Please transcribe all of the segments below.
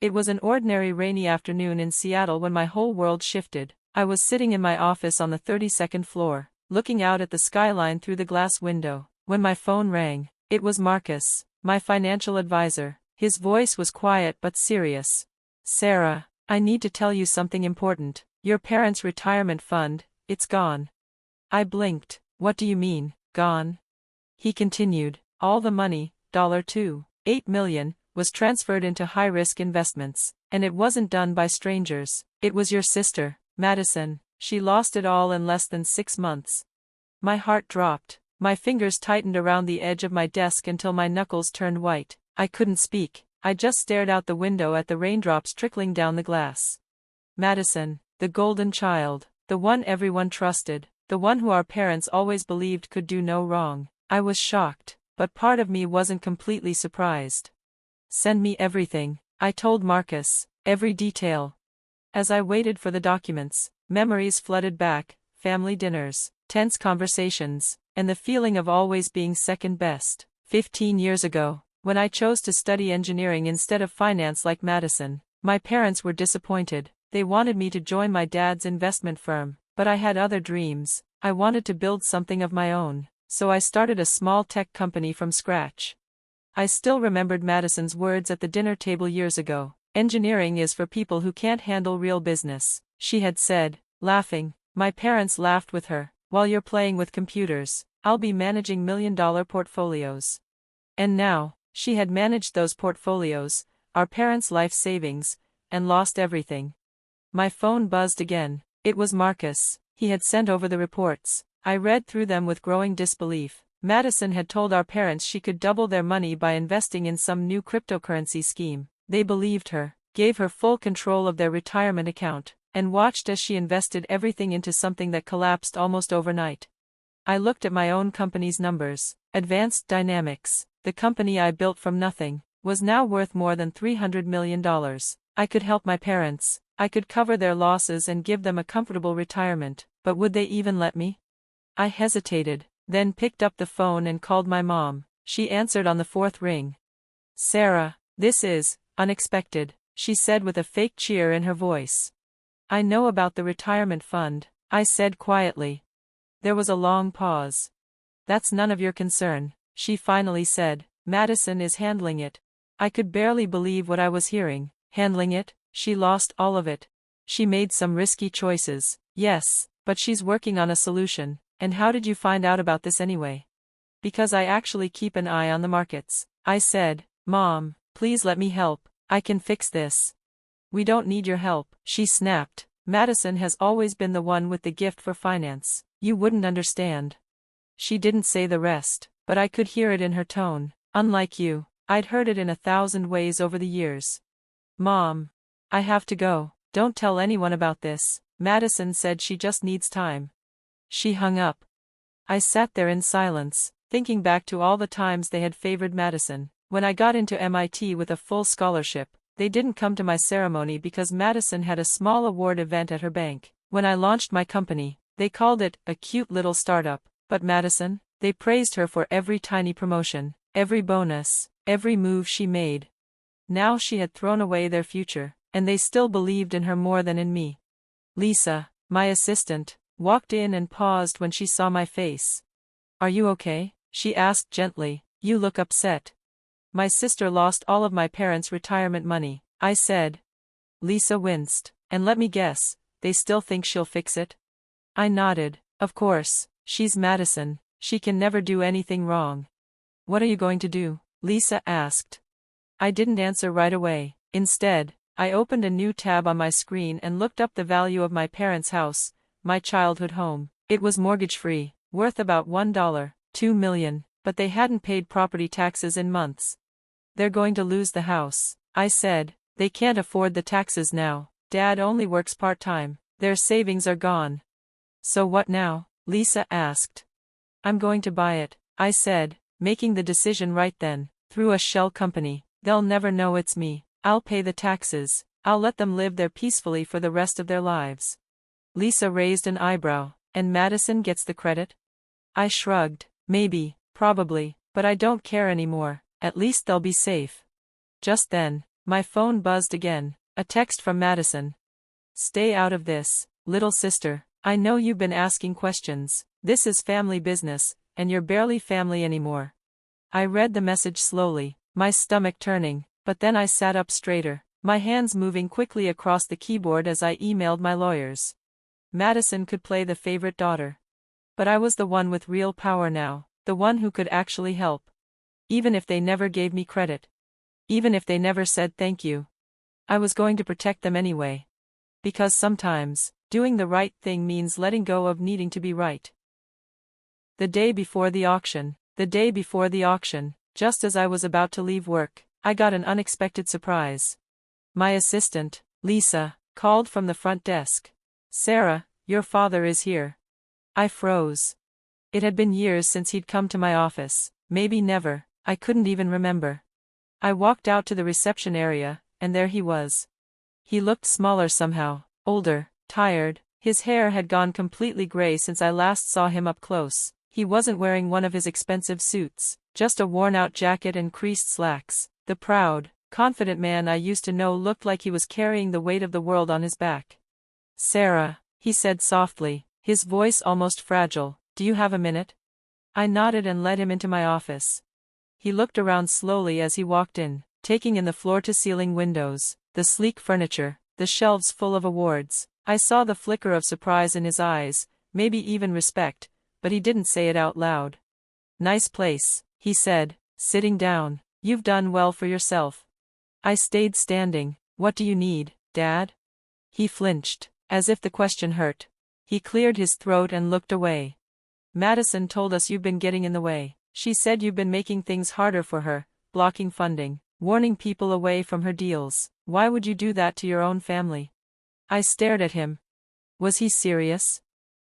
It was an ordinary rainy afternoon in Seattle when my whole world shifted. I was sitting in my office on the 32nd floor, looking out at the skyline through the glass window, when my phone rang. It was Marcus, my financial advisor. His voice was quiet but serious. "Sarah, I need to tell you something important. Your parents' retirement fund, it's gone." I blinked. "What do you mean, gone?" He continued. "All the money, $2.8 million, was transferred into high-risk investments, and it wasn't done by strangers. It was your sister, Madison. She lost it all in less than 6 months." My heart dropped. My fingers tightened around the edge of my desk until my knuckles turned white. I couldn't speak. I just stared out the window at the raindrops trickling down the glass. Madison, the golden child, the one everyone trusted, the one who our parents always believed could do no wrong. I was shocked, but part of me wasn't completely surprised. "Send me everything," I told Marcus, "every detail." As I waited for the documents, memories flooded back, family dinners, tense conversations, and the feeling of always being second best. 15 years ago, when I chose to study engineering instead of finance like Madison, my parents were disappointed. They wanted me to join my dad's investment firm, but I had other dreams. I wanted to build something of my own, so I started a small tech company from scratch. I still remembered Madison's words at the dinner table years ago. "Engineering is for people who can't handle real business," she had said, laughing. My parents laughed with her. "While you're playing with computers, I'll be managing million-dollar portfolios." And now, she had managed those portfolios, our parents' life savings, and lost everything. My phone buzzed again. It was Marcus. He had sent over the reports. I read through them with growing disbelief. Madison had told our parents she could double their money by investing in some new cryptocurrency scheme. They believed her, gave her full control of their retirement account, and watched as she invested everything into something that collapsed almost overnight. I looked at my own company's numbers. Advanced Dynamics, the company I built from nothing, was now worth more than $300 million. I could help my parents. I could cover their losses and give them a comfortable retirement, but would they even let me? I hesitated, then picked up the phone and called my mom. She answered on the 4th ring. "Sarah, this is unexpected," she said with a fake cheer in her voice. "I know about the retirement fund," I said quietly. There was a long pause. "That's none of your concern," she finally said. "Madison is handling it." I could barely believe what I was hearing. Handling it? She lost all of it. She made some risky choices, yes, but she's working on a solution. "And how did you find out about this anyway?" "Because I actually keep an eye on the markets," I said. "Mom, please let me help. I can fix this." "We don't need your help," she snapped. "Madison has always been the one with the gift for finance. You wouldn't understand." She didn't say the rest, but I could hear it in her tone. "Unlike you, I'd heard it in 1,000 ways over the years." "Mom, I have to go. Don't tell anyone about this. Madison said she just needs time." She hung up. I sat there in silence, thinking back to all the times they had favored Madison. When I got into MIT with a full scholarship, they didn't come to my ceremony because Madison had a small award event at her bank. When I launched my company, they called it a cute little startup. But Madison, they praised her for every tiny promotion, every bonus, every move she made. Now she had thrown away their future, and they still believed in her more than in me. Lisa, my assistant, walked in and paused when she saw my face. "Are you okay?" she asked gently. "You look upset." "My sister lost all of my parents' retirement money," I said. Lisa winced. "And let me guess, they still think she'll fix it?" I nodded. "Of course, she's Madison. She can never do anything wrong." "What are you going to do?" Lisa asked. I didn't answer right away. Instead, I opened a new tab on my screen and looked up the value of my parents' house, my childhood home. It was mortgage-free, worth about $1.2 million, but they hadn't paid property taxes in months. "They're going to lose the house," I said. "They can't afford the taxes now. Dad only works part-time. Their savings are gone." "So what now?" Lisa asked. "I'm going to buy it," I said, making the decision right then, through a shell company. They'll never know it's me. I'll pay the taxes. I'll let them live there peacefully for the rest of their lives. Lisa raised an eyebrow. "And Madison gets the credit?" I shrugged. "Maybe, probably, but I don't care anymore. At least they'll be safe." Just then, My phone buzzed again. A text from Madison. Stay out of this, little sister. I know you've been asking questions. This is family business, and you're barely family anymore. I read the message slowly, my stomach turning, but then I sat up straighter, my hands moving quickly across the keyboard as I emailed my lawyers. Madison could play the favorite daughter. But I was the one with real power now, the one who could actually help. Even if they never gave me credit. Even if they never said thank you. I was going to protect them anyway. Because sometimes, doing the right thing means letting go of needing to be right. The day before the auction, just as I was about to leave work, I got an unexpected surprise. My assistant, Lisa, called from the front desk. Sarah, your father is here. I froze. It had been years since he'd come to my office, maybe never, I couldn't even remember. I walked out to the reception area, and there he was. He looked smaller somehow, older, tired, his hair had gone completely gray since I last saw him up close. He wasn't wearing one of his expensive suits, just a worn-out jacket and creased slacks. The proud, confident man I used to know looked like he was carrying the weight of the world on his back. Sarah, he said softly, his voice almost fragile, do you have a minute? I nodded and led him into my office. He looked around slowly as he walked in, taking in the floor-to-ceiling windows, the sleek furniture, the shelves full of awards. I saw the flicker of surprise in his eyes, maybe even respect, but he didn't say it out loud. Nice place, he said, sitting down. You've done well for yourself. I stayed standing. What do you need, Dad? He flinched, as if the question hurt. He cleared his throat and looked away. Madison told us you've been getting in the way. She said you've been making things harder for her, blocking funding, warning people away from her deals. Why would you do that to your own family? I stared at him. Was he serious?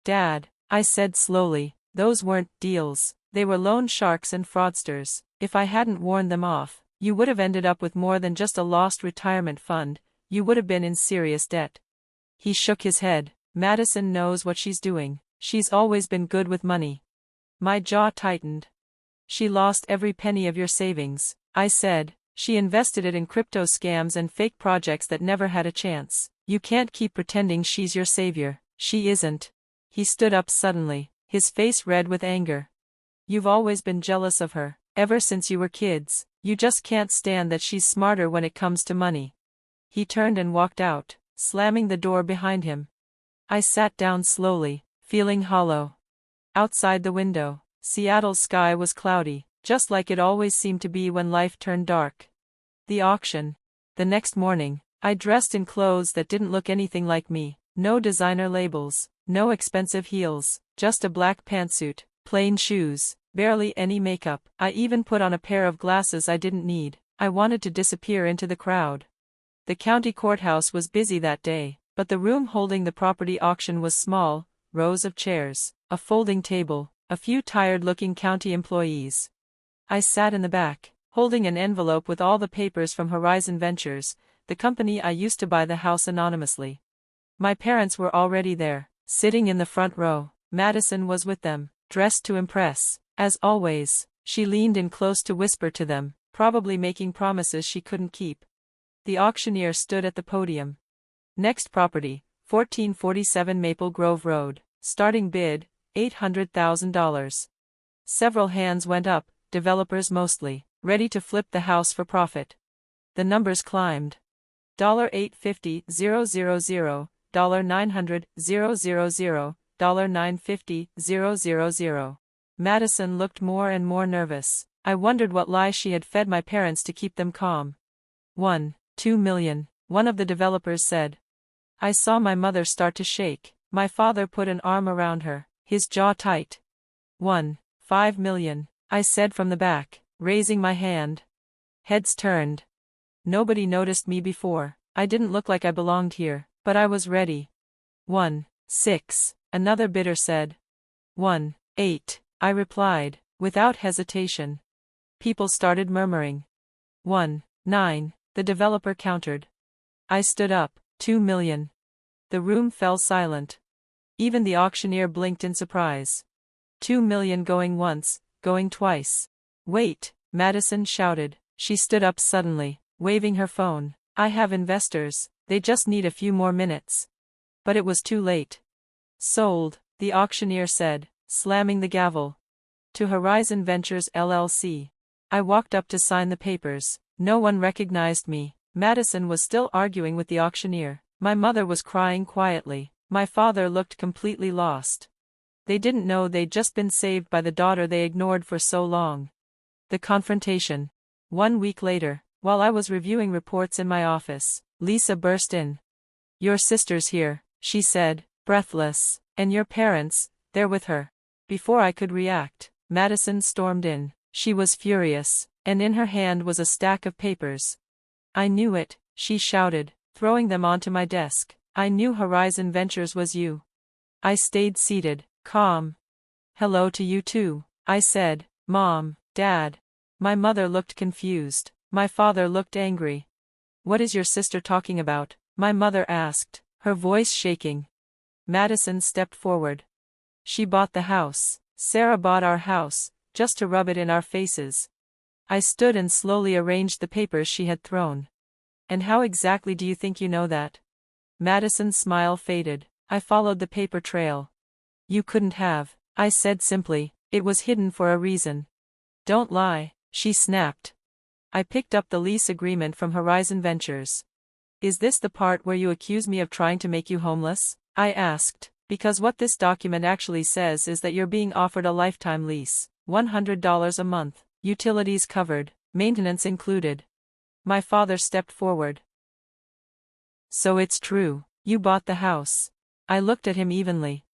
Dad, I said slowly, those weren't deals, they were loan sharks and fraudsters. If I hadn't warned them off, you would have ended up with more than just a lost retirement fund, you would have been in serious debt. He shook his head. Madison knows what she's doing. She's always been good with money. My jaw tightened. She lost every penny of your savings, I said. She invested it in crypto scams and fake projects that never had a chance. You can't keep pretending she's your savior. She isn't. He stood up suddenly, his face red with anger. You've always been jealous of her, ever since you were kids. You just can't stand that she's smarter when it comes to money. He turned and walked out, slamming the door behind him. I sat down slowly, feeling hollow. Outside the window, Seattle's sky was cloudy, just like it always seemed to be when life turned dark. The auction. The next morning, I dressed in clothes that didn't look anything like me. No designer labels, no expensive heels, just a black pantsuit, plain shoes, barely any makeup. I even put on a pair of glasses I didn't need. I wanted to disappear into the crowd. The county courthouse was busy that day, but the room holding the property auction was small, rows of chairs, a folding table, a few tired-looking county employees. I sat in the back, holding an envelope with all the papers from Horizon Ventures, the company I used to buy the house anonymously. My parents were already there, sitting in the front row. Madison was with them, dressed to impress. As always, she leaned in close to whisper to them, probably making promises she couldn't keep. The auctioneer stood at the podium. Next property, 1447 Maple Grove Road, starting bid, $800,000. Several hands went up, developers mostly, ready to flip the house for profit. The numbers climbed. $850,000, $900,000, $950,000. Madison looked more and more nervous. I wondered what lie she had fed my parents to keep them calm. $2 million, one of the developers said. I saw my mother start to shake. My father put an arm around her, his jaw tight. $5 million, I said from the back, raising my hand. Heads turned. Nobody noticed me before. I didn't look like I belonged here, but I was ready. 6, another bidder said. 8, I replied, without hesitation. People started murmuring. 9, the developer countered. I stood up. 2 million. The room fell silent. Even the auctioneer blinked in surprise. 2 million going once, going twice. Wait, Madison shouted. She stood up suddenly. waving her phone. I have investors, they just need a few more minutes. But it was too late. Sold, the auctioneer said, slamming the gavel. To Horizon Ventures LLC. I walked up to sign the papers. No one recognized me. Madison was still arguing with the auctioneer. My mother was crying quietly. My father looked completely lost. They didn't know they'd just been saved by the daughter they ignored for so long. The confrontation. 1 week later, while I was reviewing reports in my office, Lisa burst in. "Your sister's here," she said, breathless. "And your parents, they're with her." Before I could react, Madison stormed in. She was furious, and in her hand was a stack of papers. "I knew it," she shouted, throwing them onto my desk. "I knew Horizon Ventures was you." I stayed seated, calm. "Hello to you too," I said. "Mom, Dad." My mother looked confused. My father looked angry. "What is your sister talking about?" my mother asked, her voice shaking. Madison stepped forward. "She bought the house. Sarah bought our house, just to rub it in our faces." I stood and slowly arranged the papers she had thrown. "And how exactly do you think you know that?" Madison's smile faded. "I followed the paper trail." "You couldn't have," I said simply. "It was hidden for a reason." "Don't lie," she snapped. I picked up the lease agreement from Horizon Ventures. "Is this the part where you accuse me of trying to make you homeless?" I asked, because what this document actually says is that you're being offered a lifetime lease, $100 a month, utilities covered, maintenance included. My father stepped forward. "So it's true, you bought the house." I looked at him evenly.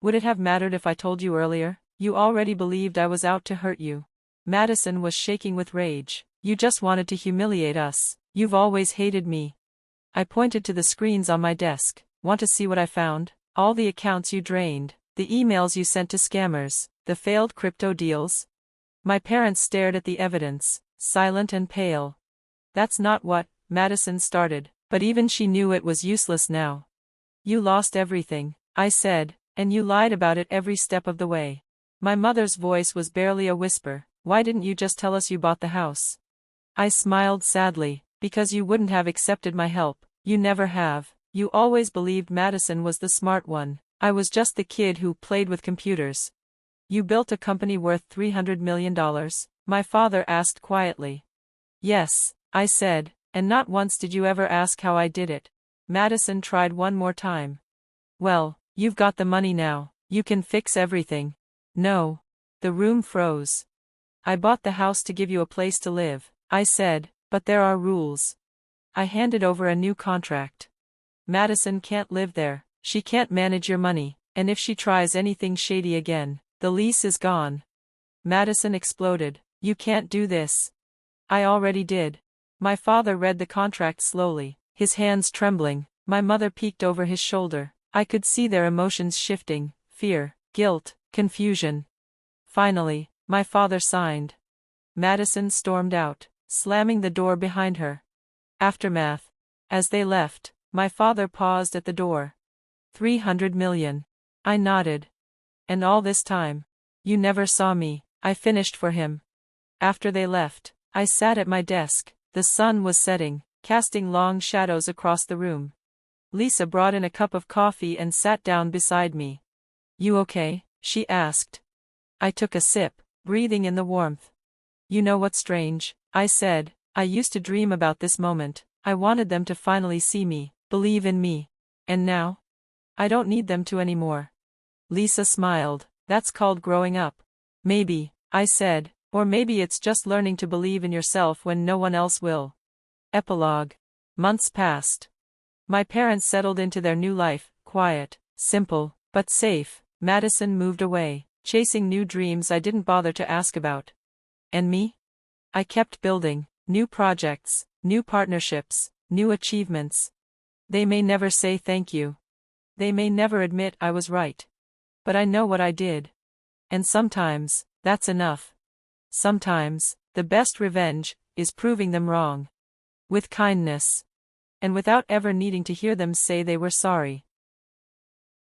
"Would it have mattered if I told you earlier? You already believed I was out to hurt you." Madison was shaking with rage. "You just wanted to humiliate us. You've always hated me." I pointed to the screens on my desk. "Want to see what I found? All the accounts you drained, the emails you sent to scammers, the failed crypto deals." My parents stared at the evidence, silent and pale. "That's not what," Madison started, but even she knew it was useless now. "You lost everything," I said, "and you lied about it every step of the way." My mother's voice was barely a whisper. "Why didn't you just tell us you bought the house?" I smiled sadly. "Because you wouldn't have accepted my help. You never have. You always believed Madison was the smart one. I was just the kid who played with computers." "You built a company worth $300 million? My father asked quietly. "Yes," I said, "and not once did you ever ask how I did it." Madison tried one more time. "Well, you've got the money now. You can fix everything." "No." The room froze. "I bought the house to give you a place to live," I said, "but there are rules." I handed over a new contract. "Madison can't live there, she can't manage your money, and if she tries anything shady again, the lease is gone." Madison exploded. "You can't do this." "I already did." My father read the contract slowly, his hands trembling. My mother peeked over his shoulder. I could see their emotions shifting: fear, guilt, confusion. Finally, my father signed. Madison stormed out, slamming the door behind her. Aftermath. As they left, my father paused at the door. $300 million. I nodded. "And all this time, you never saw me," I finished for him. After they left, I sat at my desk. The sun was setting, casting long shadows across the room. Lisa brought in a cup of coffee and sat down beside me. "You okay?" she asked. I took a sip, breathing in the warmth. "You know what's strange?" I said. "I used to dream about this moment. I wanted them to finally see me, believe in me. And now? I don't need them to anymore." Lisa smiled. "That's called growing up." "Maybe," I said, "or maybe it's just learning to believe in yourself when no one else will." Epilogue. Months passed. My parents settled into their new life, quiet, simple, but safe. Madison moved away, chasing new dreams I didn't bother to ask about. And me? I kept building, new projects, new partnerships, new achievements. They may never say thank you. They may never admit I was right. But I know what I did. And sometimes, that's enough. Sometimes, the best revenge is proving them wrong. With kindness. And without ever needing to hear them say they were sorry.